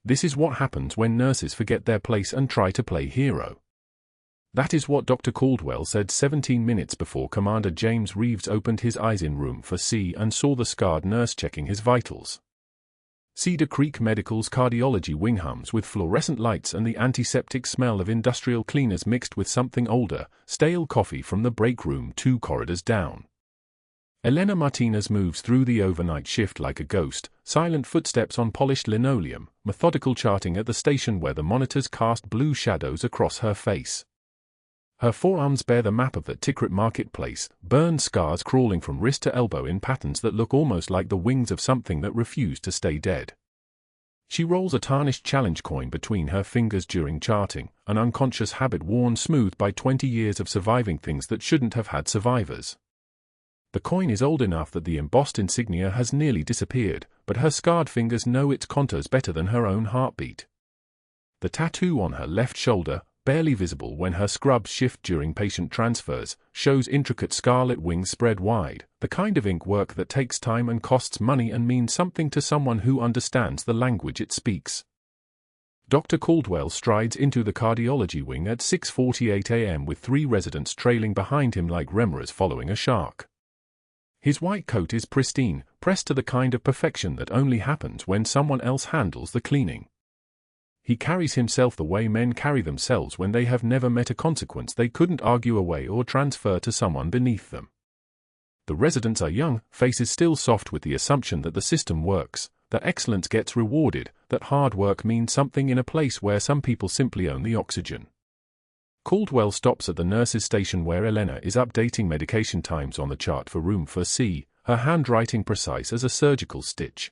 This is what happens when nurses forget their place and try to play hero. That is what Dr. Caldwell said 17 minutes before Commander James Reeves opened his eyes in room 4C and saw the scarred nurse checking his vitals. Cedar Creek Medical's cardiology wing hums with fluorescent lights and the antiseptic smell of industrial cleaners mixed with something older, stale coffee from the break room 2 corridors down. Elena Martinez moves through the overnight shift like a ghost, silent footsteps on polished linoleum, methodical charting at the station where the monitors cast blue shadows across her face. Her forearms bear the map of the Tikrit marketplace, burned scars crawling from wrist to elbow in patterns that look almost like the wings of something that refused to stay dead. She rolls a tarnished challenge coin between her fingers during charting, an unconscious habit worn smooth by 20 years of surviving things that shouldn't have had survivors. The coin is old enough that the embossed insignia has nearly disappeared, but her scarred fingers know its contours better than her own heartbeat. The tattoo on her left shoulder, barely visible when her scrubs shift during patient transfers, shows intricate scarlet wings spread wide, the kind of ink work that takes time and costs money and means something to someone who understands the language it speaks. Dr. Caldwell strides into the cardiology wing at 6:48 a.m. with 3 residents trailing behind him like remoras following a shark. His white coat is pristine, pressed to the kind of perfection that only happens when someone else handles the cleaning. He carries himself the way men carry themselves when they have never met a consequence they couldn't argue away or transfer to someone beneath them. The residents are young, faces still soft with the assumption that the system works, that excellence gets rewarded, that hard work means something in a place where some people simply own the oxygen. Caldwell stops at the nurse's station where Elena is updating medication times on the chart for room 4C, her handwriting precise as a surgical stitch.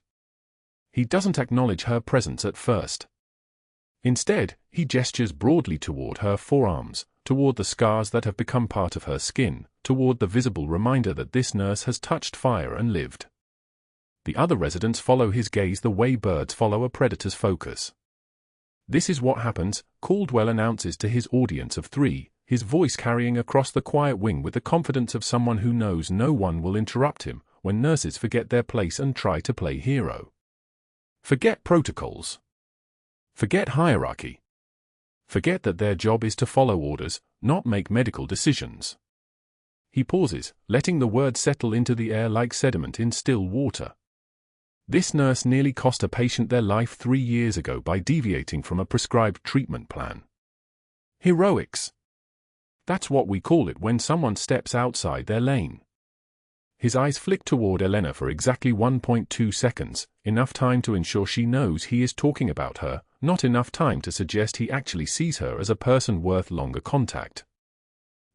He doesn't acknowledge her presence at first. Instead, he gestures broadly toward her forearms, toward the scars that have become part of her skin, toward the visible reminder that this nurse has touched fire and lived. The other residents follow his gaze the way birds follow a predator's focus. This is what happens, Caldwell announces to his audience of 3, his voice carrying across the quiet wing with the confidence of someone who knows no one will interrupt him when nurses forget their place and try to play hero. Forget protocols. Forget hierarchy. Forget that their job is to follow orders, not make medical decisions. He pauses, letting the words settle into the air like sediment in still water. This nurse nearly cost a patient their life 3 years ago by deviating from a prescribed treatment plan. Heroics. That's what we call it when someone steps outside their lane. His eyes flick toward Elena for exactly 1.2 seconds, enough time to ensure she knows he is talking about her, not enough time to suggest he actually sees her as a person worth longer contact.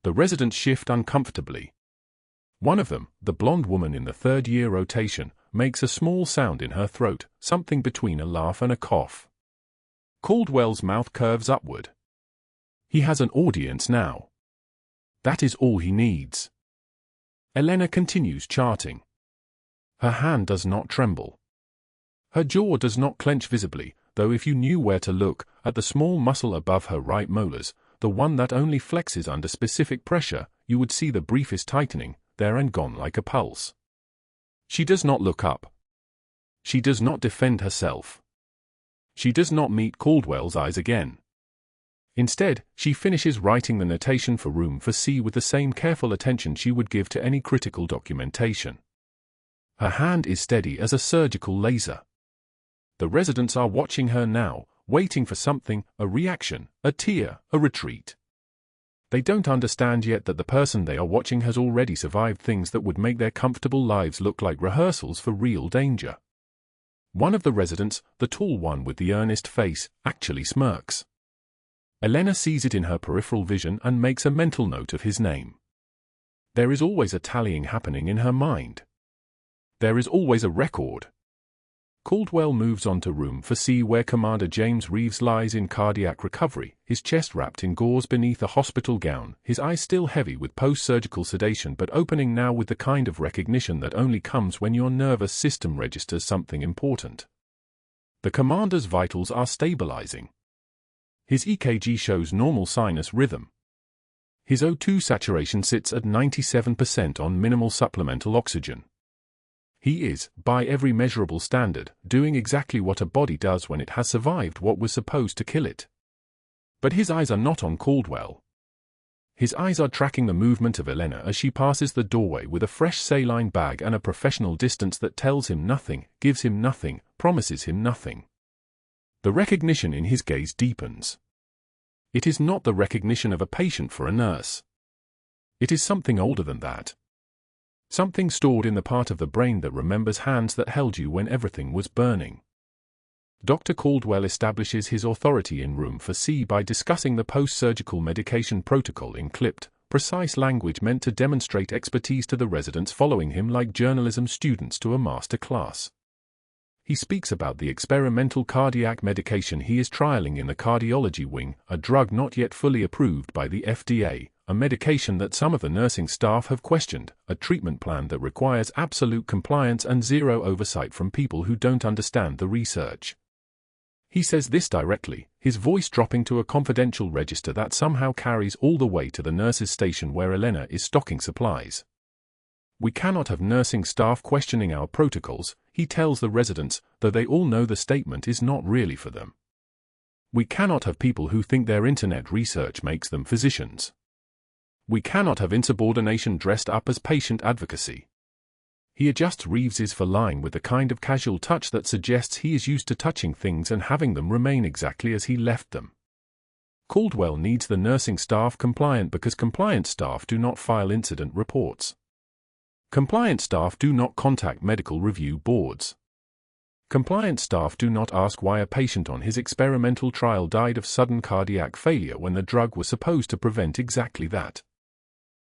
The residents shift uncomfortably. One of them, the blonde woman in the 3rd-year rotation, makes a small sound in her throat, something between a laugh and a cough. Caldwell's mouth curves upward. He has an audience now. That is all he needs. Elena continues charting. Her hand does not tremble. Her jaw does not clench visibly, though if you knew where to look, at the small muscle above her right molars, the one that only flexes under specific pressure, you would see the briefest tightening, there and gone like a pulse. She does not look up. She does not defend herself. She does not meet Caldwell's eyes again. Instead, she finishes writing the notation for room 4C with the same careful attention she would give to any critical documentation. Her hand is steady as a surgical laser. The residents are watching her now, waiting for something, a reaction, a tear, a retreat. They don't understand yet that the person they are watching has already survived things that would make their comfortable lives look like rehearsals for real danger. One of the residents, the tall one with the earnest face, actually smirks. Elena sees it in her peripheral vision and makes a mental note of his name. There is always a tallying happening in her mind. There is always a record. Caldwell moves on to room 4C where Commander James Reeves lies in cardiac recovery, his chest wrapped in gauze beneath a hospital gown, his eyes still heavy with post-surgical sedation but opening now with the kind of recognition that only comes when your nervous system registers something important. The commander's vitals are stabilizing. His EKG shows normal sinus rhythm. His O2 saturation sits at 97% on minimal supplemental oxygen. He is, by every measurable standard, doing exactly what a body does when it has survived what was supposed to kill it. But his eyes are not on Caldwell. His eyes are tracking the movement of Elena as she passes the doorway with a fresh saline bag and a professional distance that tells him nothing, gives him nothing, promises him nothing. The recognition in his gaze deepens. It is not the recognition of a patient for a nurse. It is something older than that. Something stored in the part of the brain that remembers hands that held you when everything was burning. Dr. Caldwell establishes his authority in room 4C by discussing the post-surgical medication protocol in clipped, precise language meant to demonstrate expertise to the residents following him like journalism students to a master class. He speaks about the experimental cardiac medication he is trialing in the cardiology wing, a drug not yet fully approved by the FDA, a medication that some of the nursing staff have questioned, a treatment plan that requires absolute compliance and zero oversight from people who don't understand the research. He says this directly, his voice dropping to a confidential register that somehow carries all the way to the nurse's station where Elena is stocking supplies. We cannot have nursing staff questioning our protocols, he tells the residents, though they all know the statement is not really for them. We cannot have people who think their internet research makes them physicians. We cannot have insubordination dressed up as patient advocacy. He adjusts Reeves's for line with the kind of casual touch that suggests he is used to touching things and having them remain exactly as he left them. Caldwell needs the nursing staff compliant because compliant staff do not file incident reports. Compliant staff do not contact medical review boards. Compliant staff do not ask why a patient on his experimental trial died of sudden cardiac failure when the drug was supposed to prevent exactly that.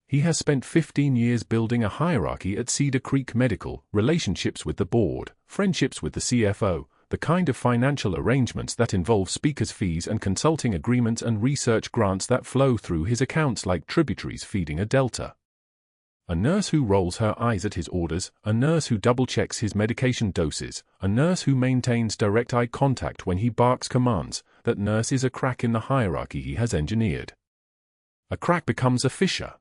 He has spent 15 years building a hierarchy at Cedar Creek Medical, relationships with the board, friendships with the CFO, the kind of financial arrangements that involve speakers' fees and consulting agreements and research grants that flow through his accounts like tributaries feeding a delta. A nurse who rolls her eyes at his orders, a nurse who double-checks his medication doses, a nurse who maintains direct eye contact when he barks commands, that nurse is a crack in the hierarchy he has engineered. A crack becomes a fissure.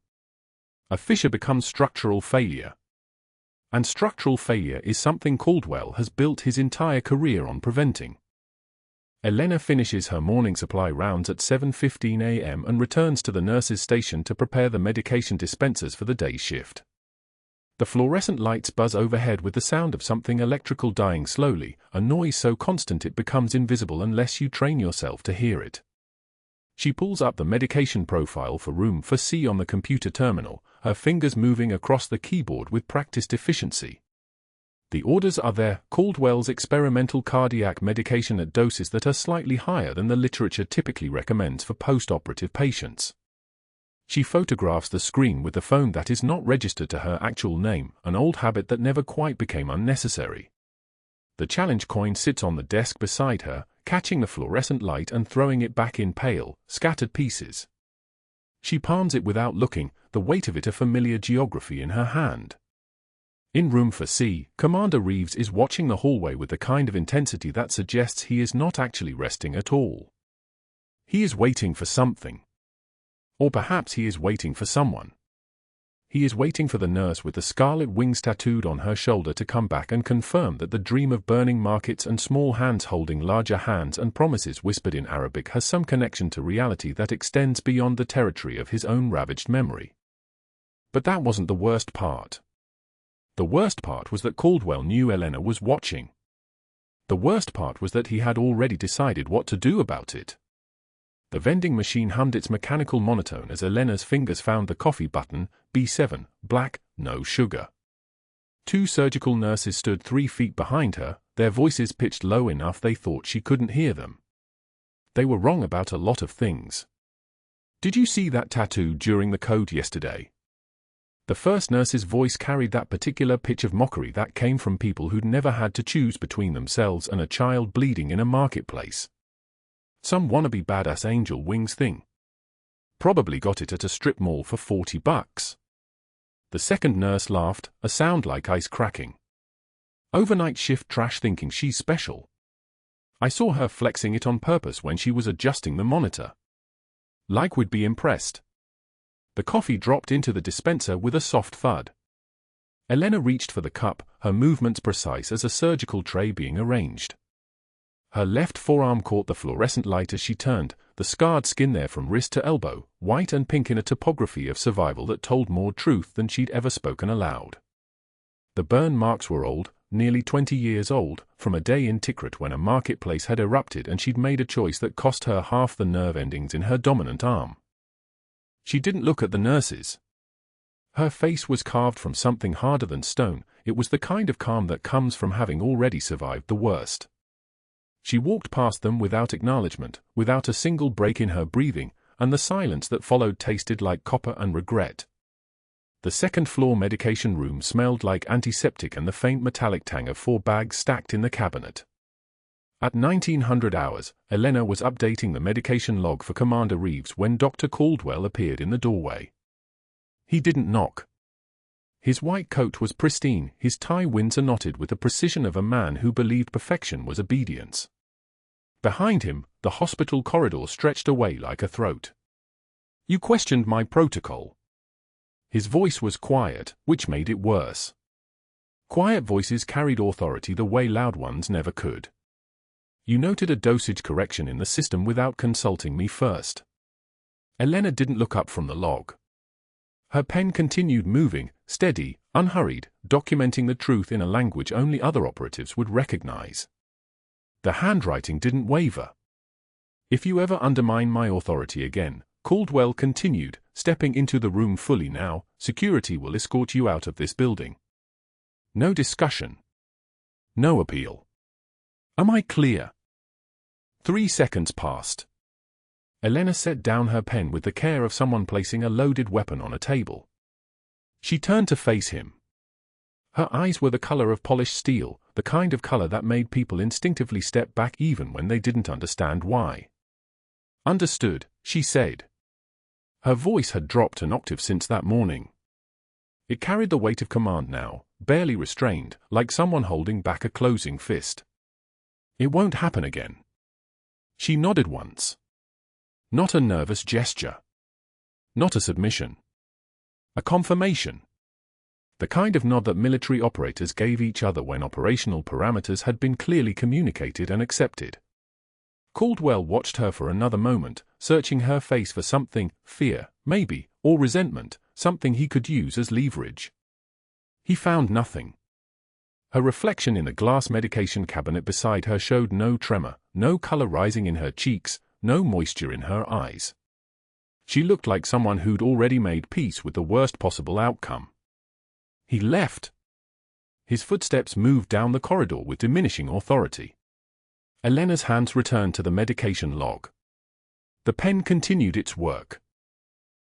A fissure becomes structural failure. And structural failure is something Caldwell has built his entire career on preventing. Elena finishes her morning supply rounds at 7:15 a.m. and returns to the nurse's station to prepare the medication dispensers for the day shift. The fluorescent lights buzz overhead with the sound of something electrical dying slowly, a noise so constant it becomes invisible unless you train yourself to hear it. She pulls up the medication profile for room 4C on the computer terminal, her fingers moving across the keyboard with practiced efficiency. The orders are there, Caldwell's experimental cardiac medication at doses that are slightly higher than the literature typically recommends for post-operative patients. She photographs the screen with the phone that is not registered to her actual name, an old habit that never quite became unnecessary. The challenge coin sits on the desk beside her, catching the fluorescent light and throwing it back in pale, scattered pieces. She palms it without looking, the weight of it a familiar geography in her hand. In room 4C, Commander Reeves is watching the hallway with the kind of intensity that suggests he is not actually resting at all. He is waiting for something. Or perhaps he is waiting for someone. He is waiting for the nurse with the scarlet wings tattooed on her shoulder to come back and confirm that the dream of burning markets and small hands holding larger hands and promises whispered in Arabic has some connection to reality that extends beyond the territory of his own ravaged memory. But that wasn't the worst part. The worst part was that Caldwell knew Elena was watching. The worst part was that he had already decided what to do about it. The vending machine hummed its mechanical monotone as Elena's fingers found the coffee button, B7, black, no sugar. Two surgical nurses stood 3 feet behind her, their voices pitched low enough they thought she couldn't hear them. They were wrong about a lot of things. Did you see that tattoo during the code yesterday? The first nurse's voice carried that particular pitch of mockery that came from people who'd never had to choose between themselves and a child bleeding in a marketplace. Some wannabe badass angel wings thing. Probably got it at a strip mall for $40. The second nurse laughed, a sound like ice cracking. Overnight shift trash thinking she's special. I saw her flexing it on purpose when she was adjusting the monitor. Like we'd be impressed. The coffee dropped into the dispenser with a soft thud. Elena reached for the cup, her movements precise as a surgical tray being arranged. Her left forearm caught the fluorescent light as she turned, the scarred skin there from wrist to elbow, white and pink in a topography of survival that told more truth than she'd ever spoken aloud. The burn marks were old, nearly 20 years old, from a day in Tikrit when a marketplace had erupted and she'd made a choice that cost her half the nerve endings in her dominant arm. She didn't look at the nurses. Her face was carved from something harder than stone. It was the kind of calm that comes from having already survived the worst. She walked past them without acknowledgement, without a single break in her breathing, and the silence that followed tasted like copper and regret. The second-floor medication room smelled like antiseptic and the faint metallic tang of 4 bags stacked in the cabinet. At 1900 hours, Elena was updating the medication log for Commander Reeves when Dr. Caldwell appeared in the doorway. He didn't knock. His white coat was pristine, his tie Windsor knotted with the precision of a man who believed perfection was obedience. Behind him, the hospital corridor stretched away like a throat. "You questioned my protocol." His voice was quiet, which made it worse. Quiet voices carried authority the way loud ones never could. "You noted a dosage correction in the system without consulting me first." Elena didn't look up from the log. Her pen continued moving, steady, unhurried, documenting the truth in a language only other operatives would recognize. The handwriting didn't waver. "If you ever undermine my authority again," Caldwell continued, stepping into the room fully now, "security will escort you out of this building. No discussion. No appeal. Am I clear?" 3 seconds passed. Elena set down her pen with the care of someone placing a loaded weapon on a table. She turned to face him. Her eyes were the color of polished steel, the kind of color that made people instinctively step back even when they didn't understand why. "Understood," she said. Her voice had dropped an octave since that morning. It carried the weight of command now, barely restrained, like someone holding back a closing fist. "It won't happen again." She nodded once. Not a nervous gesture. Not a submission. A confirmation. The kind of nod that military operators gave each other when operational parameters had been clearly communicated and accepted. Caldwell watched her for another moment, searching her face for something, fear, maybe, or resentment, something he could use as leverage. He found nothing. Her reflection in the glass medication cabinet beside her showed no tremor, no color rising in her cheeks, no moisture in her eyes. She looked like someone who'd already made peace with the worst possible outcome. He left. His footsteps moved down the corridor with diminishing authority. Elena's hands returned to the medication log. The pen continued its work.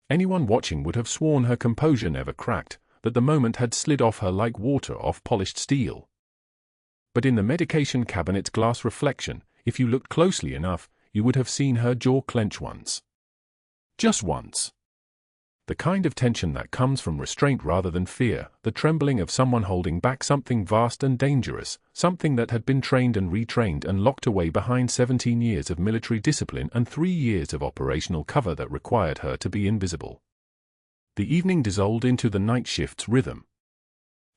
Anyone watching would have sworn her composure never cracked, that the moment had slid off her like water off polished steel. But in the medication cabinet's glass reflection, if you looked closely enough, you would have seen her jaw clench once. Just once. The kind of tension that comes from restraint rather than fear, the trembling of someone holding back something vast and dangerous, something that had been trained and retrained and locked away behind 17 years of military discipline and 3 years of operational cover that required her to be invisible. The evening dissolved into the night shift's rhythm.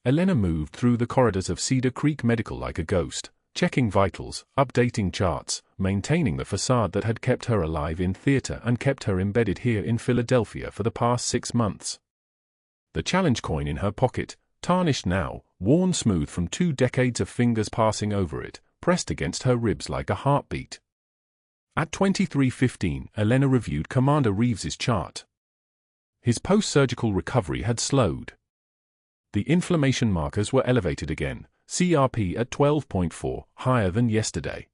Elena moved through the corridors of Cedar Creek Medical like a ghost, checking vitals, updating charts, maintaining the facade that had kept her alive in theater and kept her embedded here in Philadelphia for the past 6 months. The challenge coin in her pocket, tarnished now, worn smooth from 2 decades of fingers passing over it, pressed against her ribs like a heartbeat. At 23:15, Elena reviewed Commander Reeves's chart. His post-surgical recovery had slowed. The inflammation markers were elevated again, CRP at 12.4, higher than yesterday.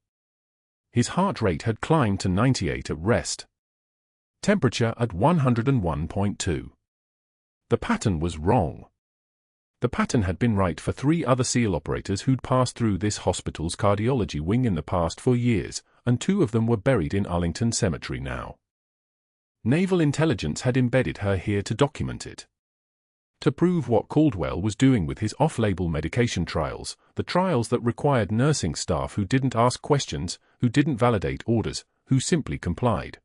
His heart rate had climbed to 98 at rest. Temperature at 101.2. The pattern was wrong. The pattern had been right for 3 other SEAL operators who'd passed through this hospital's cardiology wing in the past 4 years, and 2 of them were buried in Arlington Cemetery now. Naval intelligence had embedded her here to document it. To prove what Caldwell was doing with his off-label medication trials, the trials that required nursing staff who didn't ask questions, who didn't validate orders, who simply complied.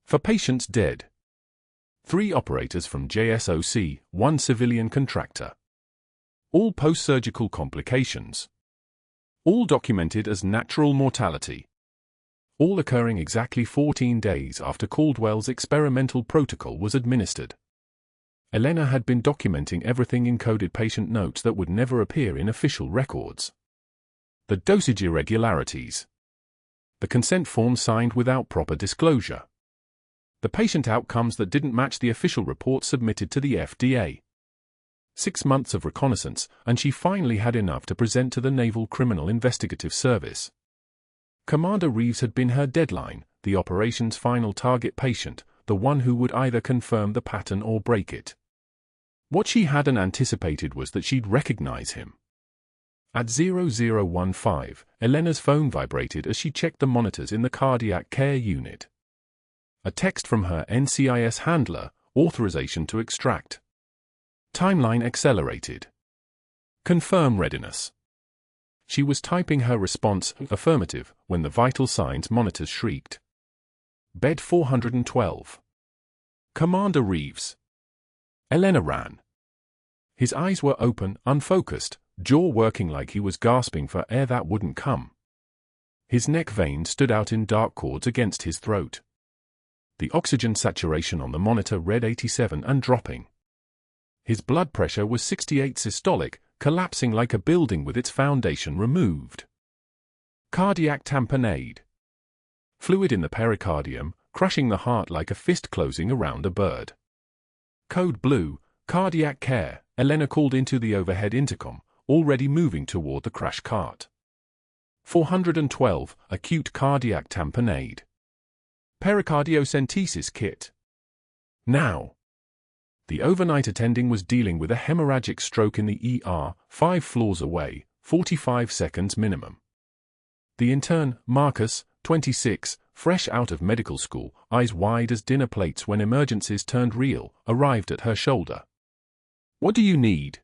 For patients dead. 3 operators from JSOC, 1 civilian contractor. All post-surgical complications. All documented as natural mortality. All occurring exactly 14 days after Caldwell's experimental protocol was administered. Elena had been documenting everything in coded patient notes that would never appear in official records. The dosage irregularities. The consent form signed without proper disclosure. The patient outcomes that didn't match the official report submitted to the FDA. 6 months of reconnaissance, and she finally had enough to present to the Naval Criminal Investigative Service. Commander Reeves had been her deadline, the operation's final target patient, the one who would either confirm the pattern or break it. What she hadn't anticipated was that she'd recognize him. At 0015, Elena's phone vibrated as she checked the monitors in the cardiac care unit. A text from her NCIS handler, authorization to extract. Timeline accelerated. Confirm readiness. She was typing her response, affirmative, when the vital signs monitors shrieked. Bed 412. Commander Reeves. Elena ran. His eyes were open, unfocused, jaw working like he was gasping for air that wouldn't come. His neck vein stood out in dark cords against his throat. The oxygen saturation on the monitor read 87 and dropping. His blood pressure was 68 systolic, collapsing like a building with its foundation removed. Cardiac tamponade. Fluid in the pericardium, crushing the heart like a fist closing around a bird. Code blue, cardiac care, Elena called into the overhead intercom, already moving toward the crash cart. 412, acute cardiac tamponade. Pericardiocentesis kit. Now. The overnight attending was dealing with a hemorrhagic stroke in the ER, 5 floors away, 45 seconds minimum. The intern, Marcus, 26, fresh out of medical school, eyes wide as dinner plates when emergencies turned real, arrived at her shoulder. What do you need?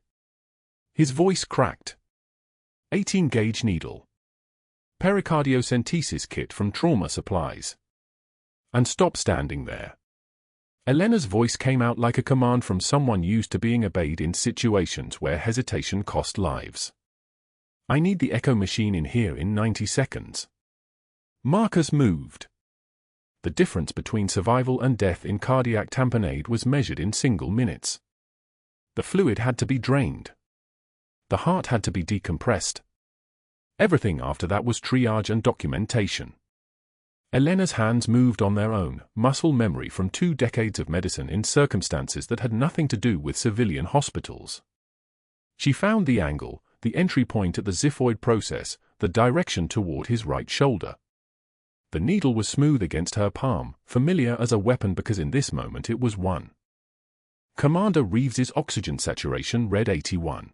His voice cracked. 18-gauge needle. Pericardiocentesis kit from trauma supplies. And stop standing there. Elena's voice came out like a command from someone used to being obeyed in situations where hesitation cost lives. I need the echo machine in here in 90 seconds. Marcus moved. The difference between survival and death in cardiac tamponade was measured in single minutes. The fluid had to be drained. The heart had to be decompressed. Everything after that was triage and documentation. Elena's hands moved on their own, muscle memory from 2 decades of medicine in circumstances that had nothing to do with civilian hospitals. She found the angle, the entry point at the xiphoid process, the direction toward his right shoulder. The needle was smooth against her palm, familiar as a weapon because in this moment it was one. Commander Reeves's oxygen saturation read 81.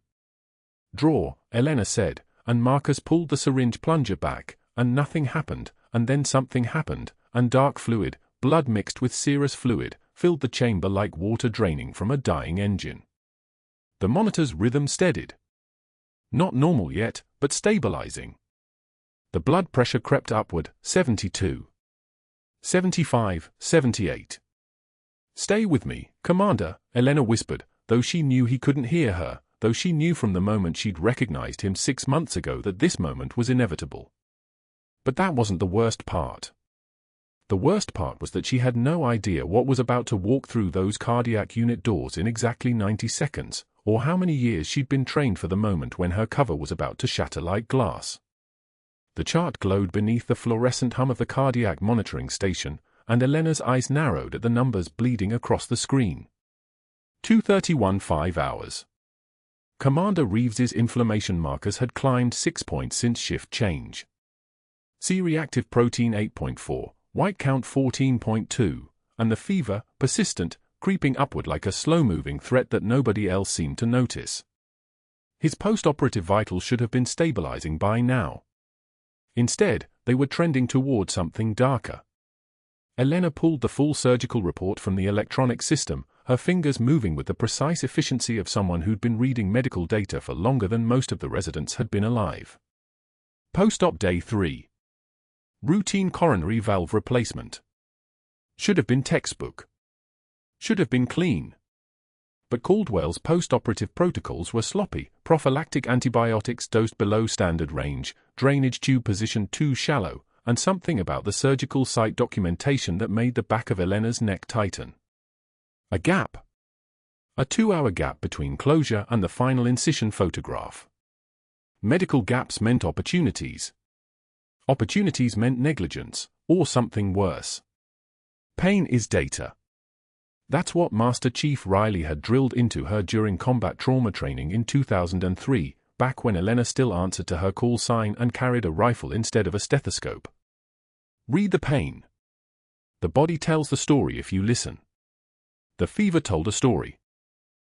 Draw, Elena said, and Marcus pulled the syringe plunger back, and nothing happened. And then something happened, and dark fluid, blood mixed with serous fluid, filled the chamber like water draining from a dying engine. The monitor's rhythm steadied. Not normal yet, but stabilizing. The blood pressure crept upward, 72. 75, 78. Stay with me, Commander, Elena whispered, though she knew he couldn't hear her, though she knew from the moment she'd recognized him 6 months ago that this moment was inevitable. But that wasn't the worst part. The worst part was that she had no idea what was about to walk through those cardiac unit doors in exactly 90 seconds, or how many years she'd been trained for the moment when her cover was about to shatter like glass. The chart glowed beneath the fluorescent hum of the cardiac monitoring station, and Elena's eyes narrowed at the numbers bleeding across the screen. 2:31 5 hours. Commander Reeves's inflammation markers had climbed 6 points since shift change. C-reactive protein 8.4, white count 14.2, and the fever, persistent, creeping upward like a slow-moving threat that nobody else seemed to notice. His post-operative vitals should have been stabilizing by now. Instead, they were trending toward something darker. Elena pulled the full surgical report from the electronic system, her fingers moving with the precise efficiency of someone who'd been reading medical data for longer than most of the residents had been alive. Post-op day 3. Routine coronary valve replacement. Should have been textbook. Should have been clean. But Caldwell's post-operative protocols were sloppy: prophylactic antibiotics dosed below standard range, drainage tube positioned too shallow, and something about the surgical site documentation that made the back of Elena's neck tighten. A gap. A 2-hour gap between closure and the final incision photograph. Medical gaps meant opportunities. Opportunities meant negligence, or something worse. Pain is data. That's what Master Chief Riley had drilled into her during combat trauma training in 2003, back when Elena still answered to her call sign and carried a rifle instead of a stethoscope. Read the pain. The body tells the story if you listen. The fever told a story.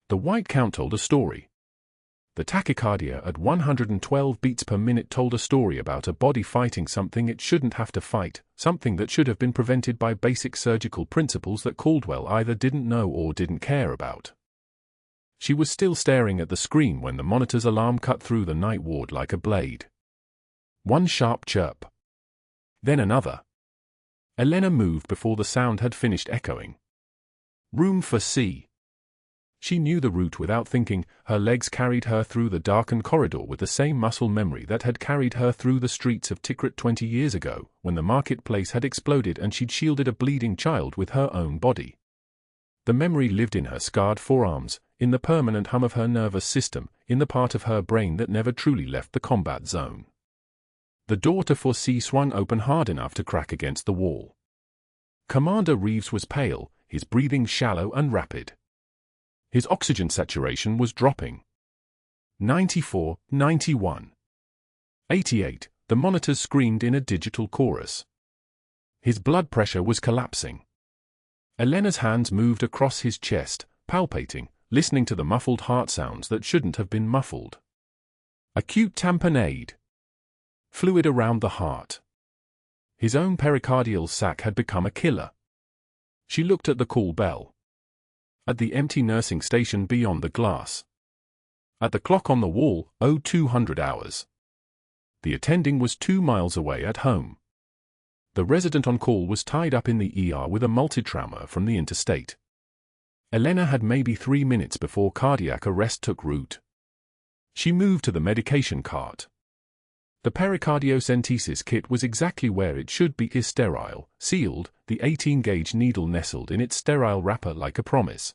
The white count told a story. The tachycardia at 112 beats per minute told a story about a body fighting something it shouldn't have to fight, something that should have been prevented by basic surgical principles that Caldwell either didn't know or didn't care about. She was still staring at the screen when the monitor's alarm cut through the night ward like a blade. One sharp chirp. Then another. Elena moved before the sound had finished echoing. Room for C. She knew the route without thinking. Her legs carried her through the darkened corridor with the same muscle memory that had carried her through the streets of Tikrit 20 years ago, when the marketplace had exploded and she'd shielded a bleeding child with her own body. The memory lived in her scarred forearms, in the permanent hum of her nervous system, in the part of her brain that never truly left the combat zone. The door to 4C swung open hard enough to crack against the wall. Commander Reeves was pale, his breathing shallow and rapid. His oxygen saturation was dropping. 94, 91. 88, the monitors screamed in a digital chorus. His blood pressure was collapsing. Elena's hands moved across his chest, palpating, listening to the muffled heart sounds that shouldn't have been muffled. Acute tamponade. Fluid around the heart. His own pericardial sac had become a killer. She looked at the call bell. At the empty nursing station beyond the glass. At the clock on the wall, 0200 hours. The attending was 2 miles away at home. The resident on call was tied up in the ER with a multitrauma from the interstate. Elena had maybe 3 minutes before cardiac arrest took root. She moved to the medication cart. The pericardiocentesis kit was exactly where it should be, is sterile, sealed, the 18-gauge needle nestled in its sterile wrapper like a promise.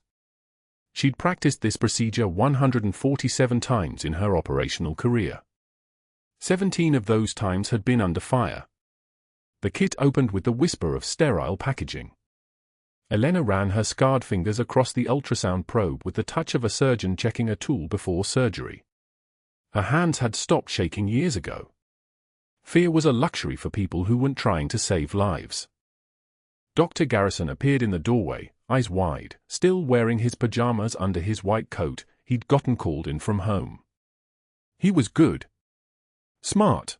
She'd practiced this procedure 147 times in her operational career. 17 of those times had been under fire. The kit opened with the whisper of sterile packaging. Elena ran her scarred fingers across the ultrasound probe with the touch of a surgeon checking a tool before surgery. Her hands had stopped shaking years ago. Fear was a luxury for people who weren't trying to save lives. Dr. Garrison appeared in the doorway, eyes wide, still wearing his pajamas under his white coat. He'd gotten called in from home. He was good. Smart.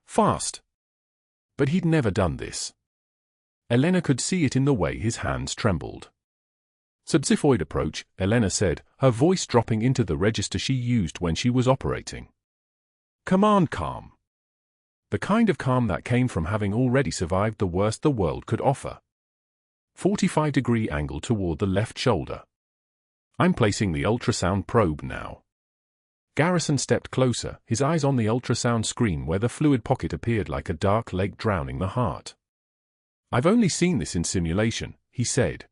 Fast. But he'd never done this. Elena could see it in the way his hands trembled. Subxiphoid approach, Elena said, her voice dropping into the register she used when she was operating. Command calm. The kind of calm that came from having already survived the worst the world could offer. 45-degree angle toward the left shoulder. I'm placing the ultrasound probe now. Garrison stepped closer, his eyes on the ultrasound screen where the fluid pocket appeared like a dark lake drowning the heart. I've only seen this in simulation, he said.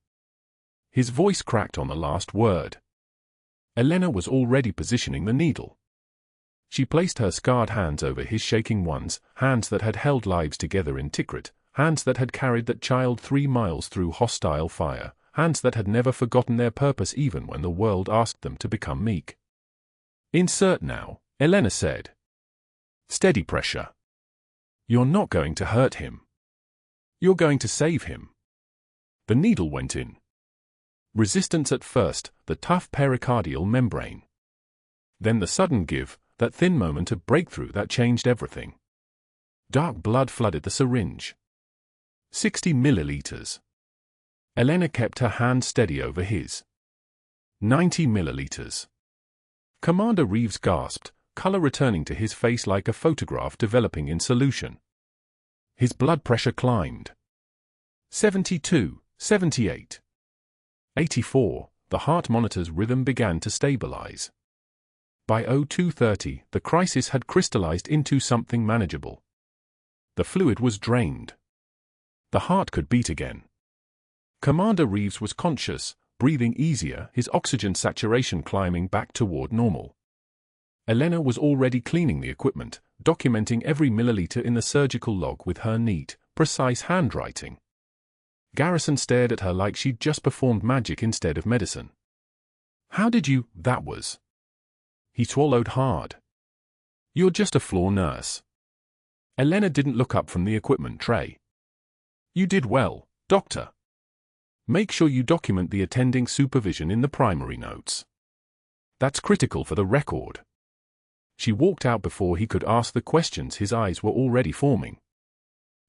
His voice cracked on the last word. Elena was already positioning the needle. She placed her scarred hands over his shaking ones, hands that had held lives together in Tikrit, hands that had carried that child 3 miles through hostile fire, hands that had never forgotten their purpose even when the world asked them to become meek. Insert now, Elena said. Steady pressure. You're not going to hurt him. You're going to save him. The needle went in. Resistance at first, the tough pericardial membrane. Then the sudden give, that thin moment of breakthrough that changed everything. Dark blood flooded the syringe. 60 milliliters. Elena kept her hand steady over his. 90 milliliters. Commander Reeves gasped, color returning to his face like a photograph developing in solution. His blood pressure climbed. 72, 78. 84, the heart monitor's rhythm began to stabilize. By 02:30, the crisis had crystallized into something manageable. The fluid was drained. The heart could beat again. Commander Reeves was conscious, breathing easier, his oxygen saturation climbing back toward normal. Elena was already cleaning the equipment, documenting every milliliter in the surgical log with her neat, precise handwriting. Garrison stared at her like she'd just performed magic instead of medicine. "How did you, that was?" He swallowed hard. "You're just a floor nurse." Elena didn't look up from the equipment tray. "You did well, Doctor. Make sure you document the attending supervision in the primary notes. That's critical for the record." She walked out before he could ask the questions his eyes were already forming.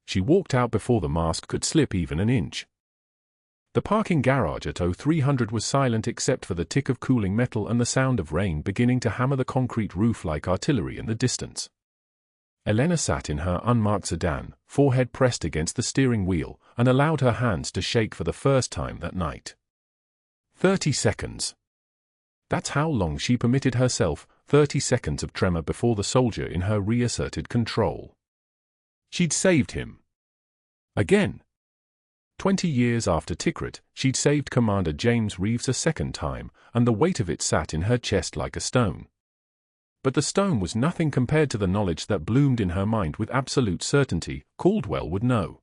She walked out before the mask could slip even an inch. The parking garage at 0300 was silent except for the tick of cooling metal and the sound of rain beginning to hammer the concrete roof like artillery in the distance. Elena sat in her unmarked sedan, forehead pressed against the steering wheel, and allowed her hands to shake for the first time that night. 30 seconds. That's how long she permitted herself, 30 seconds of tremor before the soldier in her reasserted control. She'd saved him. Again. 20 years after Tikrit, she'd saved Commander James Reeves a second time, and the weight of it sat in her chest like a stone. But the stone was nothing compared to the knowledge that bloomed in her mind with absolute certainty: Caldwell would know.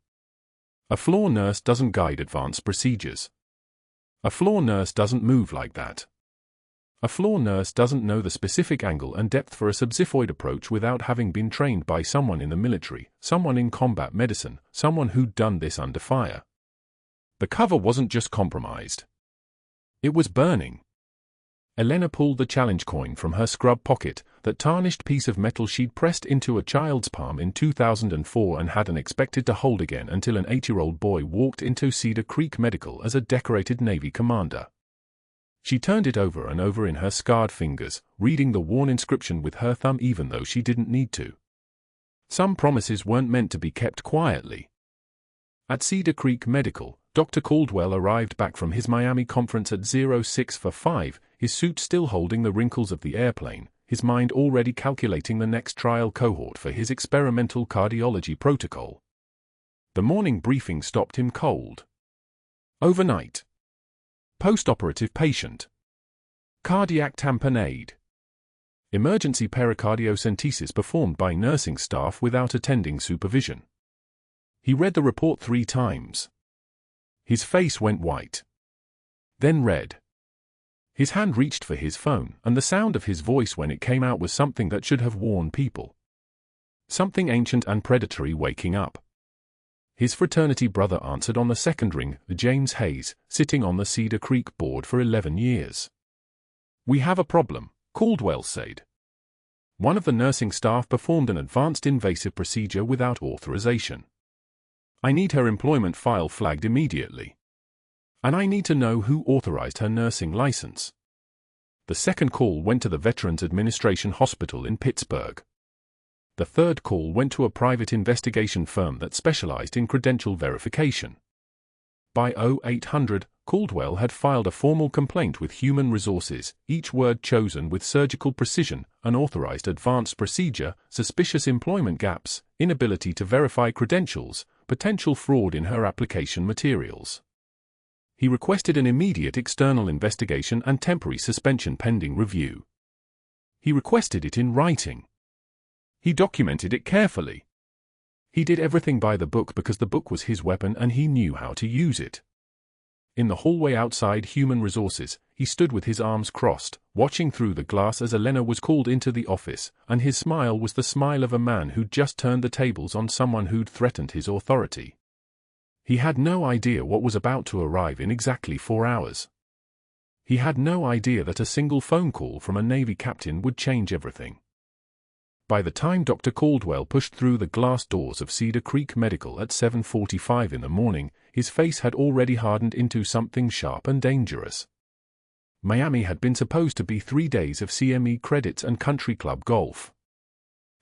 A floor nurse doesn't guide advanced procedures. A floor nurse doesn't move like that. A floor nurse doesn't know the specific angle and depth for a subxiphoid approach without having been trained by someone in the military, someone in combat medicine, someone who'd done this under fire. The cover wasn't just compromised. It was burning. Elena pulled the challenge coin from her scrub pocket, that tarnished piece of metal she'd pressed into a child's palm in 2004 and hadn't expected to hold again until an 8-year-old boy walked into Cedar Creek Medical as a decorated Navy commander. She turned it over and over in her scarred fingers, reading the worn inscription with her thumb even though she didn't need to. Some promises weren't meant to be kept quietly. At Cedar Creek Medical, Dr. Caldwell arrived back from his Miami conference at 06:45, his suit still holding the wrinkles of the airplane, his mind already calculating the next trial cohort for his experimental cardiology protocol. The morning briefing stopped him cold. Overnight. Post-operative patient. Cardiac tamponade. Emergency pericardiocentesis performed by nursing staff without attending supervision. He read the report 3 times. His face went white. Then red. His hand reached for his phone, and the sound of his voice when it came out was something that should have warned people. Something ancient and predatory waking up. His fraternity brother answered on the second ring, James Hayes, sitting on the Cedar Creek board for 11 years. "We have a problem," Caldwell said. One of the nursing staff performed an advanced invasive procedure without authorization. "I need her employment file flagged immediately. And I need to know who authorized her nursing license." The second call went to the Veterans Administration Hospital in Pittsburgh. The third call went to a private investigation firm that specialized in credential verification. By 0800, Caldwell had filed a formal complaint with Human Resources, each word chosen with surgical precision: unauthorized advanced procedure, suspicious employment gaps, inability to verify credentials, potential fraud in her application materials. He requested an immediate external investigation and temporary suspension pending review. He requested it in writing. He documented it carefully. He did everything by the book because the book was his weapon and he knew how to use it. In the hallway outside Human Resources, he stood with his arms crossed, watching through the glass as Elena was called into the office, and his smile was the smile of a man who'd just turned the tables on someone who'd threatened his authority. He had no idea what was about to arrive in exactly 4 hours. He had no idea that a single phone call from a Navy captain would change everything. By the time Dr. Caldwell pushed through the glass doors of Cedar Creek Medical at 7:45 in the morning, his face had already hardened into something sharp and dangerous. Miami had been supposed to be 3 days of CME credits and country club golf.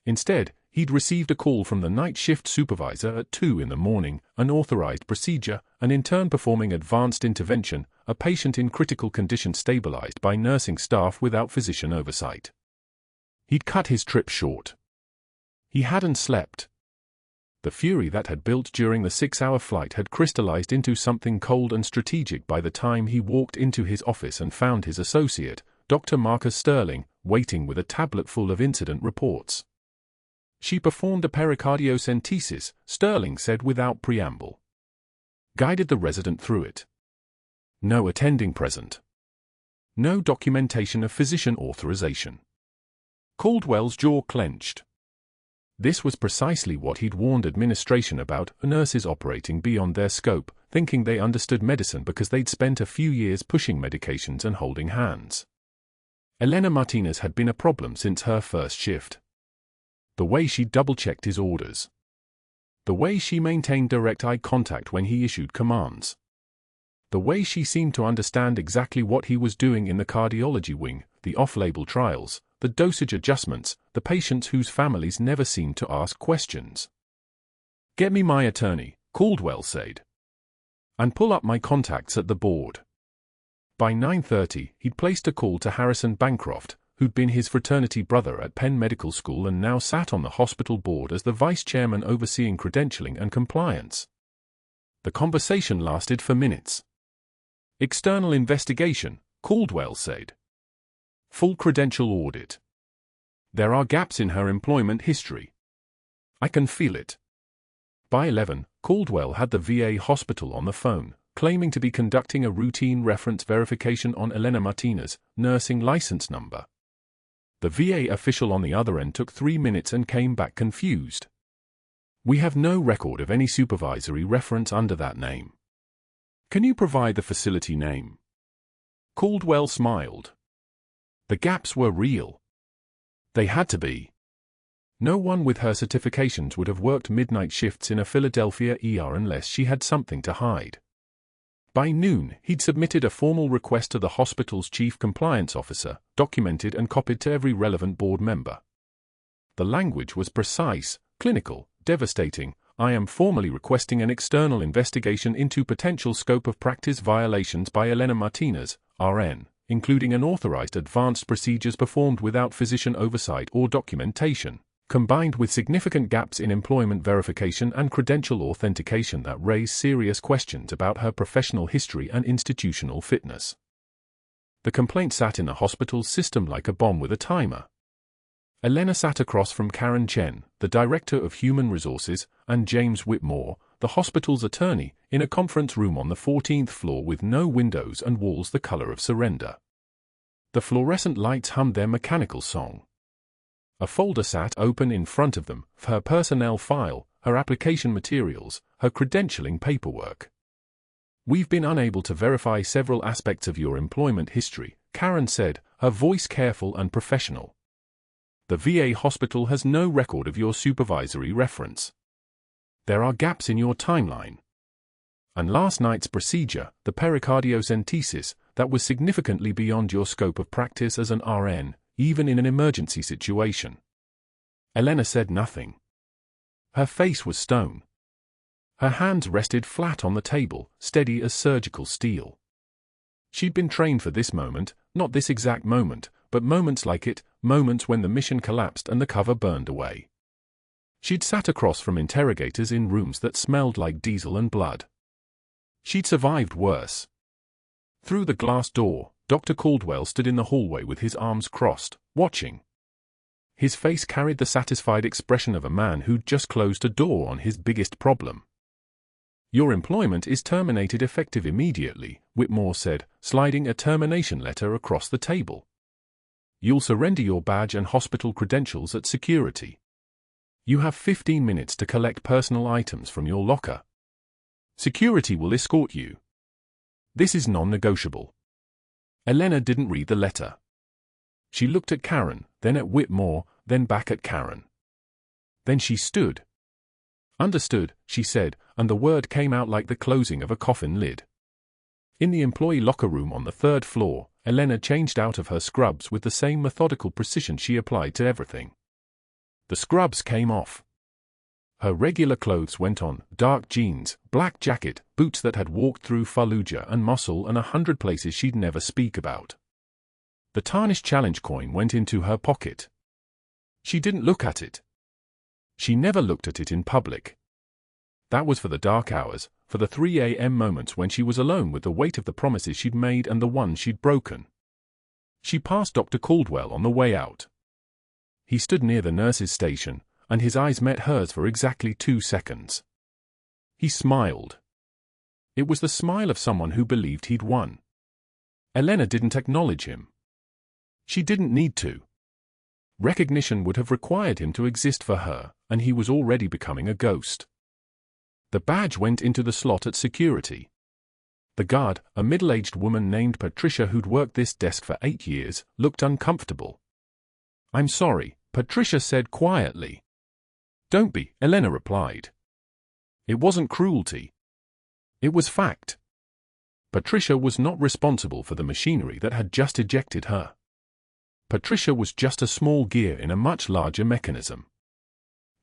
Instead, he'd received a call from the night shift supervisor at 2 in the morning, unauthorized procedure, an intern performing advanced intervention, a patient in critical condition stabilized by nursing staff without physician oversight. He'd cut his trip short. He hadn't slept. The fury that had built during the 6-hour flight had crystallized into something cold and strategic by the time he walked into his office and found his associate, Dr. Marcus Sterling, waiting with a tablet full of incident reports. "She performed a pericardiocentesis," Sterling said without preamble. Guided the resident through it. No attending present. No documentation of physician authorization. Caldwell's jaw clenched. This was precisely what he'd warned administration about: nurses operating beyond their scope, thinking they understood medicine because they'd spent a few years pushing medications and holding hands. Elena Martinez had been a problem since her first shift. The way she double-checked his orders. The way she maintained direct eye contact when he issued commands. The way she seemed to understand exactly what he was doing in the cardiology wing, the off-label trials, the dosage adjustments, the patients whose families never seemed to ask questions. "Get me my attorney," Caldwell said. "And pull up my contacts at the board." By 9:30, he'd placed a call to Harrison Bancroft, who'd been his fraternity brother at Penn Medical School and now sat on the hospital board as the vice chairman overseeing credentialing and compliance. The conversation lasted for minutes. "External investigation," Caldwell said. "Full credential audit. There are gaps in her employment history. I can feel it." By 11, Caldwell had the VA hospital on the phone, claiming to be conducting a routine reference verification on Elena Martinez, nursing license number. The VA official on the other end took 3 minutes and came back confused. "We have no record of any supervisory reference under that name. Can you provide the facility name?" Caldwell smiled. The gaps were real. They had to be. No one with her certifications would have worked midnight shifts in a Philadelphia ER unless she had something to hide. By noon, he'd submitted a formal request to the hospital's chief compliance officer, documented and copied to every relevant board member. The language was precise, clinical, devastating. "I am formally requesting an external investigation into potential scope of practice violations by Elena Martinez, RN, including unauthorized advanced procedures performed without physician oversight or documentation, combined with significant gaps in employment verification and credential authentication that raise serious questions about her professional history and institutional fitness." The complaint sat in the hospital's system like a bomb with a timer. Elena sat across from Karen Chen, the Director of Human Resources, and James Whitmore, the hospital's attorney, in a conference room on the 14th floor with no windows and walls the color of surrender. The fluorescent lights hummed their mechanical song. A folder sat open in front of them, her personnel file, her application materials, her credentialing paperwork. "We've been unable to verify several aspects of your employment history," Karen said, her voice careful and professional. "The VA hospital has no record of your supervisory reference. There are gaps in your timeline. And last night's procedure, the pericardiocentesis, that was significantly beyond your scope of practice as an RN, even in an emergency situation." Elena said nothing. Her face was stone. Her hands rested flat on the table, steady as surgical steel. She'd been trained for this moment, not this exact moment, but moments like it, moments when the mission collapsed and the cover burned away. She'd sat across from interrogators in rooms that smelled like diesel and blood. She'd survived worse. Through the glass door, Dr. Caldwell stood in the hallway with his arms crossed, watching. His face carried the satisfied expression of a man who'd just closed a door on his biggest problem. "Your employment is terminated effective immediately," Whitmore said, sliding a termination letter across the table. "You'll surrender your badge and hospital credentials at security. You have 15 minutes to collect personal items from your locker. Security will escort you. This is non-negotiable." Elena didn't read the letter. She looked at Karen, then at Whitmore, then back at Karen. Then she stood. "Understood," she said, and the word came out like the closing of a coffin lid. In the employee locker room on the 3rd floor, Elena changed out of her scrubs with the same methodical precision she applied to everything. The scrubs came off. Her regular clothes went on: dark jeans, black jacket, boots that had walked through Fallujah and Mosul and 100 places she'd never speak about. The tarnished challenge coin went into her pocket. She didn't look at it. She never looked at it in public. That was for the dark hours, for the 3 a.m. moments when she was alone with the weight of the promises she'd made and the ones she'd broken. She passed Dr. Caldwell on the way out. He stood near the nurse's station, and his eyes met hers for exactly 2 seconds. He smiled. It was the smile of someone who believed he'd won. Elena didn't acknowledge him. She didn't need to. Recognition would have required him to exist for her, and he was already becoming a ghost. The badge went into the slot at security. The guard, a middle-aged woman named Patricia who'd worked this desk for 8 years, looked uncomfortable. "I'm sorry," Patricia said quietly. "Don't be," Elena replied. It wasn't cruelty. It was fact. Patricia was not responsible for the machinery that had just ejected her. Patricia was just a small gear in a much larger mechanism.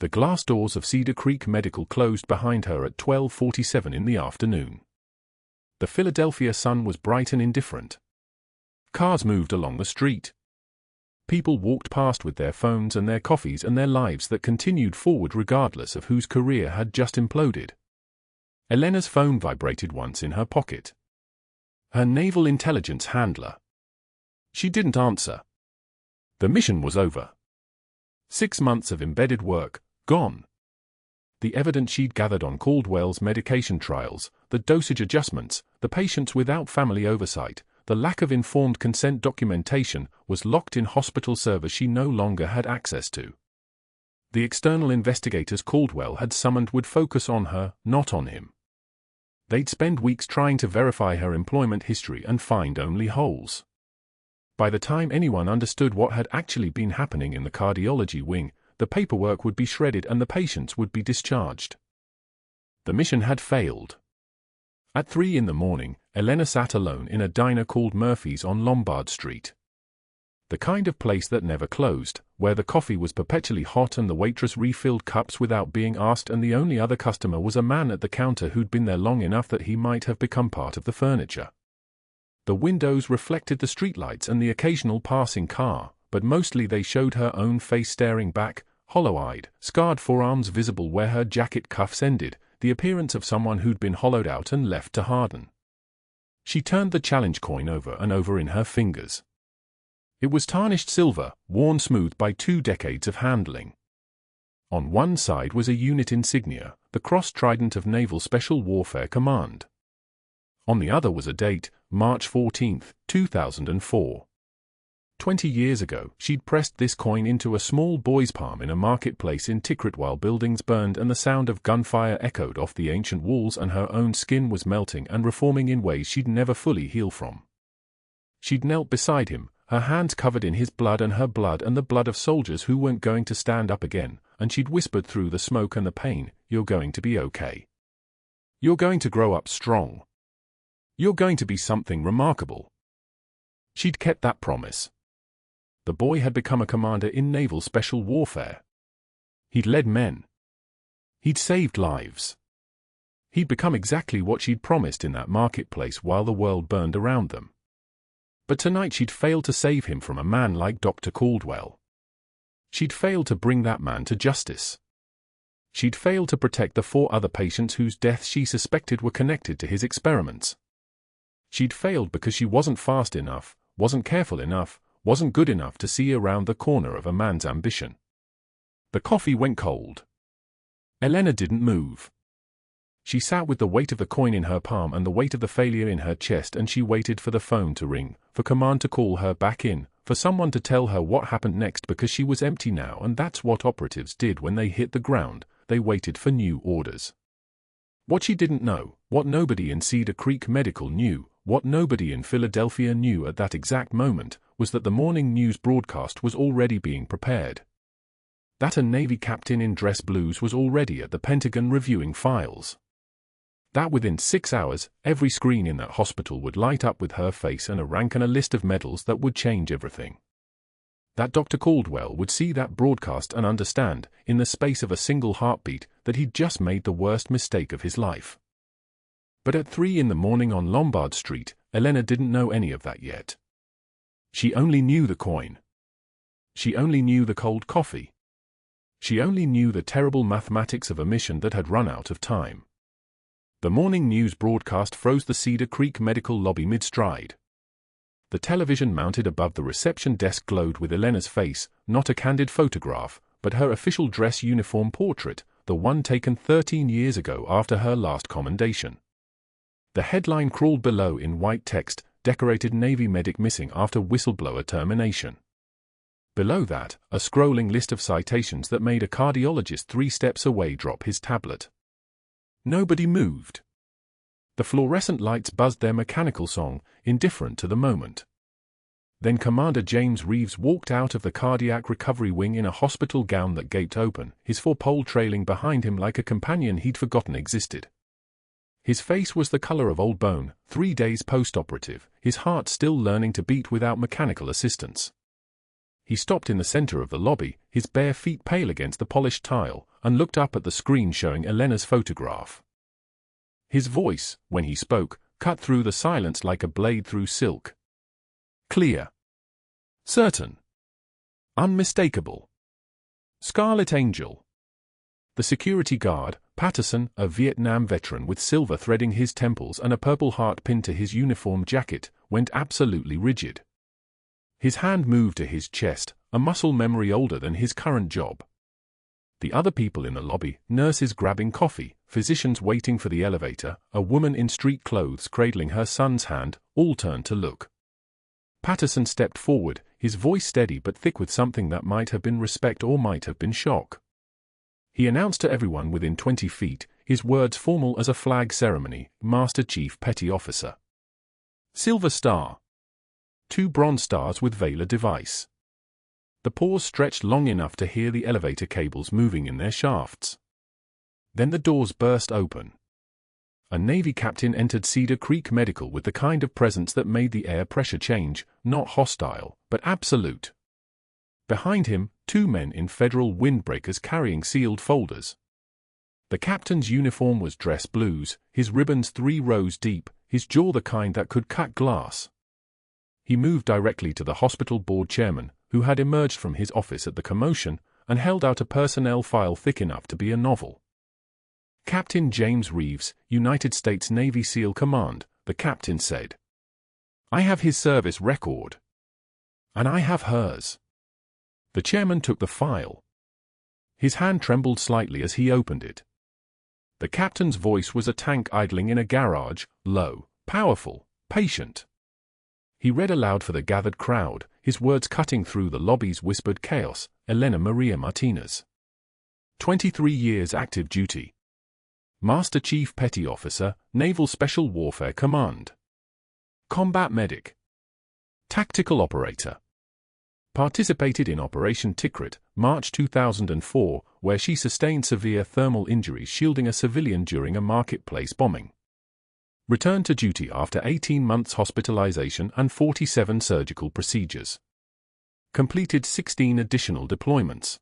The glass doors of Cedar Creek Medical closed behind her at 12:47 in the afternoon. The Philadelphia sun was bright and indifferent. Cars moved along the street. People walked past with their phones and their coffees and their lives that continued forward regardless of whose career had just imploded. Elena's phone vibrated once in her pocket. Her naval intelligence handler. She didn't answer. The mission was over. 6 months of embedded work, gone. The evidence she'd gathered on Caldwell's medication trials, the dosage adjustments, the patients without family oversight, the lack of informed consent documentation, was locked in hospital servers she no longer had access to. The external investigators Caldwell had summoned would focus on her, not on him. They'd spend weeks trying to verify her employment history and find only holes. By the time anyone understood what had actually been happening in the cardiology wing, the paperwork would be shredded and the patients would be discharged. The mission had failed. At 3 in the morning, Elena sat alone in a diner called Murphy's on Lombard Street. The kind of place that never closed, where the coffee was perpetually hot and the waitress refilled cups without being asked, and the only other customer was a man at the counter who'd been there long enough that he might have become part of the furniture. The windows reflected the streetlights and the occasional passing car, but mostly they showed her own face staring back, hollow-eyed, scarred forearms visible where her jacket cuffs ended, the appearance of someone who'd been hollowed out and left to harden. She turned the challenge coin over and over in her fingers. It was tarnished silver, worn smooth by 2 decades of handling. On one side was a unit insignia, the cross trident of Naval Special Warfare Command. On the other was a date, March 14, 2004. 20 years ago, she'd pressed this coin into a small boy's palm in a marketplace in Tikrit while buildings burned and the sound of gunfire echoed off the ancient walls, and her own skin was melting and reforming in ways she'd never fully heal from. She'd knelt beside him, her hands covered in his blood and her blood and the blood of soldiers who weren't going to stand up again, and she'd whispered through the smoke and the pain, "You're going to be okay. You're going to grow up strong. You're going to be something remarkable." She'd kept that promise. The boy had become a commander in naval special warfare. He'd led men. He'd saved lives. He'd become exactly what she'd promised in that marketplace while the world burned around them. But tonight she'd failed to save him from a man like Dr. Caldwell. She'd failed to bring that man to justice. She'd failed to protect the 4 other patients whose deaths she suspected were connected to his experiments. She'd failed because she wasn't fast enough, wasn't careful enough, wasn't good enough to see around the corner of a man's ambition. The coffee went cold. Elena didn't move. She sat with the weight of the coin in her palm and the weight of the failure in her chest, and she waited for the phone to ring, for command to call her back in, for someone to tell her what happened next, because she was empty now, and that's what operatives did when they hit the ground. They waited for new orders. What she didn't know, what nobody in Cedar Creek Medical knew, what nobody in Philadelphia knew at that exact moment, was that the morning news broadcast was already being prepared. That a Navy captain in dress blues was already at the Pentagon reviewing files. That within 6 hours, every screen in that hospital would light up with her face and a rank and a list of medals that would change everything. That Dr. Caldwell would see that broadcast and understand, in the space of a single heartbeat, that he'd just made the worst mistake of his life. But at 3 in the morning on Lombard Street, Elena didn't know any of that yet. She only knew the coin. She only knew the cold coffee. She only knew the terrible mathematics of a mission that had run out of time. The morning news broadcast froze the Cedar Creek medical lobby mid-stride. The television mounted above the reception desk glowed with Elena's face, not a candid photograph, but her official dress uniform portrait, the one taken 13 years ago after her last commendation. The headline crawled below in white text, "Decorated Navy medic missing after whistleblower termination." Below that, a scrolling list of citations that made a cardiologist 3 steps away drop his tablet. Nobody moved. The fluorescent lights buzzed their mechanical song, indifferent to the moment. Then Commander James Reeves walked out of the cardiac recovery wing in a hospital gown that gaped open, his 4-pole trailing behind him like a companion he'd forgotten existed. His face was the color of old bone, 3 days post-operative, his heart still learning to beat without mechanical assistance. He stopped in the center of the lobby, his bare feet pale against the polished tile, and looked up at the screen showing Elena's photograph. His voice, when he spoke, cut through the silence like a blade through silk. Clear. Certain. Unmistakable. Scarlet Angel. The security guard, Patterson, a Vietnam veteran with silver threading his temples and a purple heart pinned to his uniform jacket, went absolutely rigid. His hand moved to his chest, a muscle memory older than his current job. The other people in the lobby, nurses grabbing coffee, physicians waiting for the elevator, a woman in street clothes cradling her son's hand, all turned to look. Patterson stepped forward, his voice steady but thick with something that might have been respect or might have been shock. He announced to everyone within 20 feet, his words formal as a flag ceremony, "Master Chief Petty Officer. Silver Star. 2 bronze stars with Vela device." The pause stretched long enough to hear the elevator cables moving in their shafts. Then the doors burst open. A Navy captain entered Cedar Creek Medical with the kind of presence that made the air pressure change, not hostile, but absolute. Behind him, 2 men in federal windbreakers carrying sealed folders. The captain's uniform was dress blues, his ribbons 3 rows deep, his jaw the kind that could cut glass. He moved directly to the hospital board chairman, who had emerged from his office at the commotion, and held out a personnel file thick enough to be a novel. "Captain James Reeves, United States Navy SEAL Command," the captain said. "I have his service record. And I have hers." The chairman took the file. His hand trembled slightly as he opened it. The captain's voice was a tank idling in a garage, low, powerful, patient. He read aloud for the gathered crowd, his words cutting through the lobby's whispered chaos. Elena Martinez. 23 years active duty. Master Chief Petty Officer, Naval Special Warfare Command. Combat Medic. Tactical Operator. Participated in Operation Tikrit, March 2004, where she sustained severe thermal injuries shielding a civilian during a marketplace bombing. Returned to duty after 18 months hospitalization and 47 surgical procedures. Completed 16 additional deployments.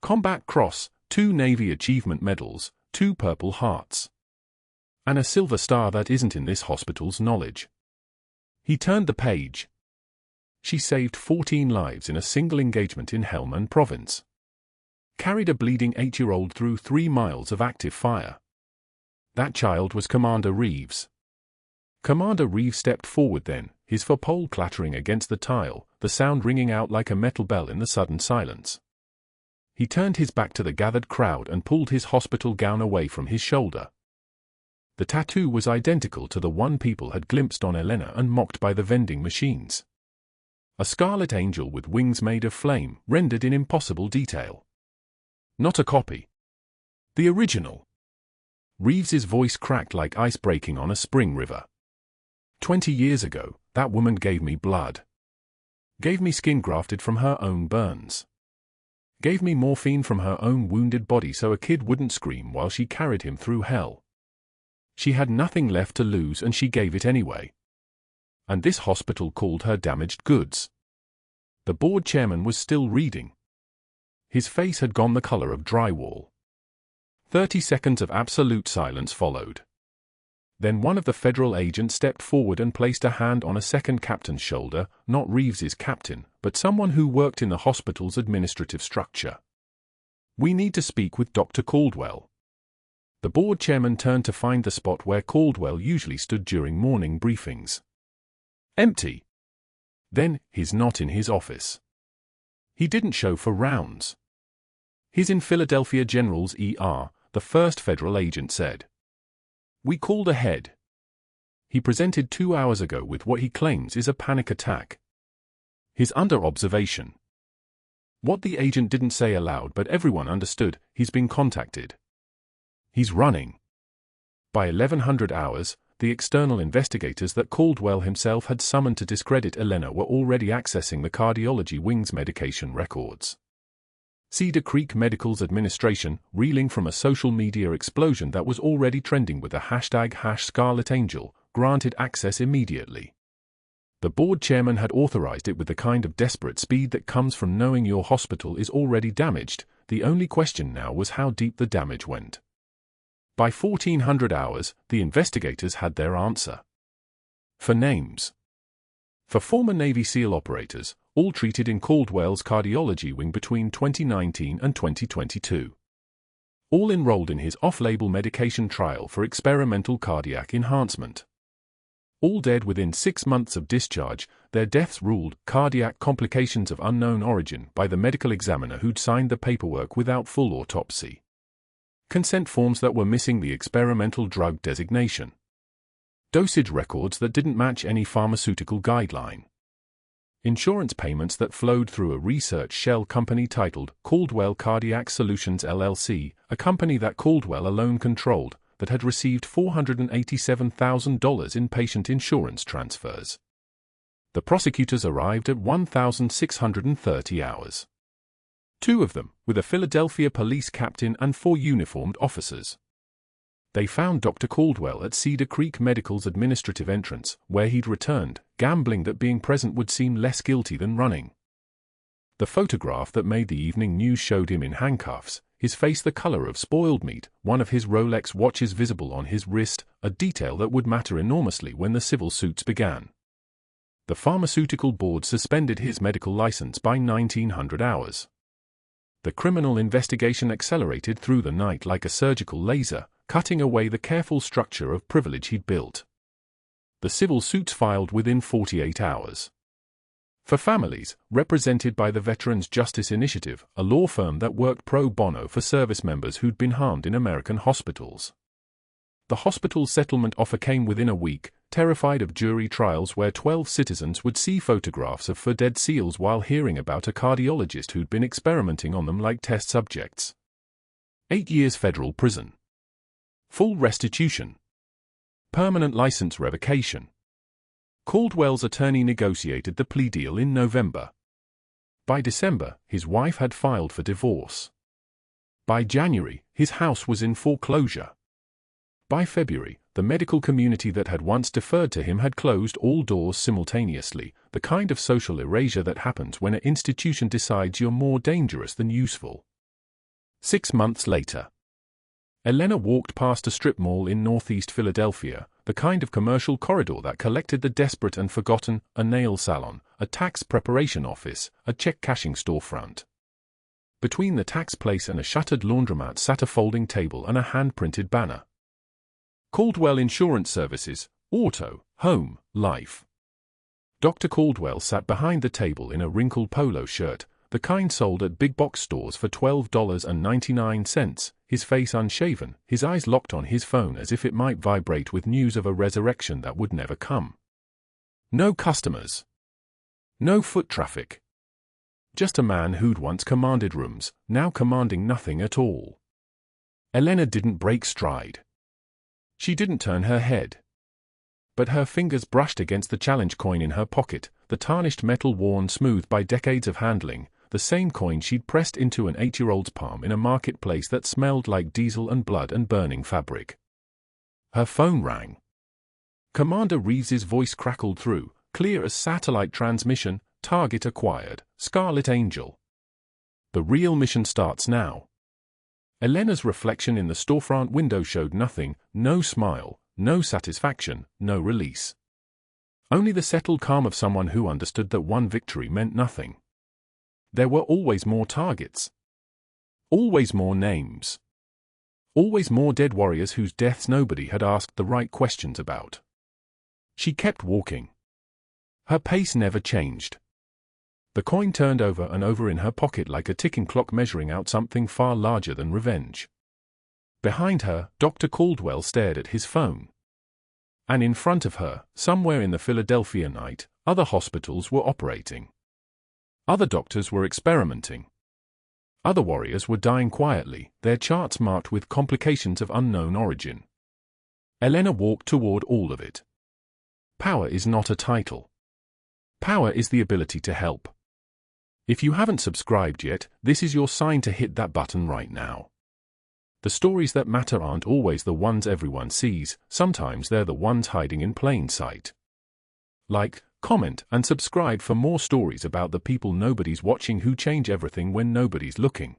Combat Cross, 2 Navy Achievement Medals, 2 Purple Hearts. And a Silver Star that isn't in this hospital's knowledge. He turned the page. She saved 14 lives in a single engagement in Helmand Province. Carried a bleeding 8-year-old through 3 miles of active fire. That child was Commander Reeves. Commander Reeves stepped forward then, his footpole clattering against the tile, the sound ringing out like a metal bell in the sudden silence. He turned his back to the gathered crowd and pulled his hospital gown away from his shoulder. The tattoo was identical to the one people had glimpsed on Elena and mocked by the vending machines. A scarlet angel with wings made of flame, rendered in impossible detail. Not a copy. The original. Reeves's voice cracked like ice breaking on a spring river. 20 years ago, that woman gave me blood. Gave me skin grafted from her own burns. Gave me morphine from her own wounded body so a kid wouldn't scream while she carried him through hell. She had nothing left to lose and she gave it anyway. And this hospital called her damaged goods. The board chairman was still reading. His face had gone the color of drywall. 30 seconds of absolute silence followed. Then one of the federal agents stepped forward and placed a hand on a second captain's shoulder, not Reeves's captain, but someone who worked in the hospital's administrative structure. "We need to speak with Dr. Caldwell." The board chairman turned to find the spot where Caldwell usually stood during morning briefings. Empty. Then, he's not in his office. He didn't show for rounds. He's in Philadelphia General's ER, the first federal agent said. "We called ahead. He presented 2 hours ago with what he claims is a panic attack. He's under observation." What the agent didn't say aloud but everyone understood, he's been contacted. He's running. By 1100 hours, the external investigators that Caldwell himself had summoned to discredit Elena were already accessing the cardiology wing's medication records. Cedar Creek Medical's administration, reeling from a social media explosion that was already trending with the hashtag #Scarlet Angel, granted access immediately. The board chairman had authorized it with the kind of desperate speed that comes from knowing your hospital is already damaged. The only question now was how deep the damage went. By 1400 hours, the investigators had their answer. For names. For former Navy SEAL operators, all treated in Caldwell's cardiology wing between 2019 and 2022. All enrolled in his off-label medication trial for experimental cardiac enhancement. All dead within 6 months of discharge, their deaths ruled cardiac complications of unknown origin by the medical examiner who'd signed the paperwork without full autopsy. Consent forms that were missing the experimental drug designation. Dosage records that didn't match any pharmaceutical guideline. Insurance payments that flowed through a research shell company titled Caldwell Cardiac Solutions LLC, a company that Caldwell alone controlled, that had received $487,000 in patient insurance transfers. The prosecutors arrived at 1,630 hours. 2 of them, with a Philadelphia police captain and 4 uniformed officers. They found Dr. Caldwell at Cedar Creek Medical's administrative entrance, where he'd returned, gambling that being present would seem less guilty than running. The photograph that made the evening news showed him in handcuffs, his face the color of spoiled meat, one of his Rolex watches visible on his wrist, a detail that would matter enormously when the civil suits began. The pharmaceutical board suspended his medical license by 1900 hours. The criminal investigation accelerated through the night like a surgical laser, cutting away the careful structure of privilege he'd built. The civil suits filed within 48 hours. For families, represented by the Veterans Justice Initiative, a law firm that worked pro bono for service members who'd been harmed in American hospitals. The hospital settlement offer came within a week, terrified of jury trials where 12 citizens would see photographs of dead SEALs while hearing about a cardiologist who'd been experimenting on them like test subjects. 8 years federal prison. Full restitution. Permanent license revocation. Caldwell's attorney negotiated the plea deal in November. By December, his wife had filed for divorce. By January, his house was in foreclosure. By February, the medical community that had once deferred to him had closed all doors simultaneously, the kind of social erasure that happens when an institution decides you're more dangerous than useful. 6 months later. Elena walked past a strip mall in northeast Philadelphia, the kind of commercial corridor that collected the desperate and forgotten, a nail salon, a tax preparation office, a check-cashing storefront. Between the tax place and a shuttered laundromat sat a folding table and a hand-printed banner. Caldwell Insurance Services, Auto, Home, Life. Dr. Caldwell sat behind the table in a wrinkled polo shirt, the kind sold at big box stores for $12.99, his face unshaven, his eyes locked on his phone as if it might vibrate with news of a resurrection that would never come. No customers. No foot traffic. Just a man who'd once commanded rooms, now commanding nothing at all. Elena didn't break stride. She didn't turn her head. But her fingers brushed against the challenge coin in her pocket, the tarnished metal worn smooth by decades of handling, the same coin she'd pressed into an 8-year-old's palm in a marketplace that smelled like diesel and blood and burning fabric. Her phone rang. Commander Reeves's voice crackled through, clear as satellite transmission. Target acquired, Scarlet Angel. The real mission starts now. Elena's reflection in the storefront window showed nothing, no smile, no satisfaction, no release. Only the settled calm of someone who understood that one victory meant nothing. There were always more targets. Always more names. Always more dead warriors whose deaths nobody had asked the right questions about. She kept walking. Her pace never changed. The coin turned over and over in her pocket like a ticking clock measuring out something far larger than revenge. Behind her, Dr. Caldwell stared at his phone. And in front of her, somewhere in the Philadelphia night, other hospitals were operating. Other doctors were experimenting. Other warriors were dying quietly, their charts marked with complications of unknown origin. Elena walked toward all of it. Power is not a title. Power is the ability to help. If you haven't subscribed yet, this is your sign to hit that button right now. The stories that matter aren't always the ones everyone sees, sometimes they're the ones hiding in plain sight. Like, comment, and subscribe for more stories about the people nobody's watching who change everything when nobody's looking.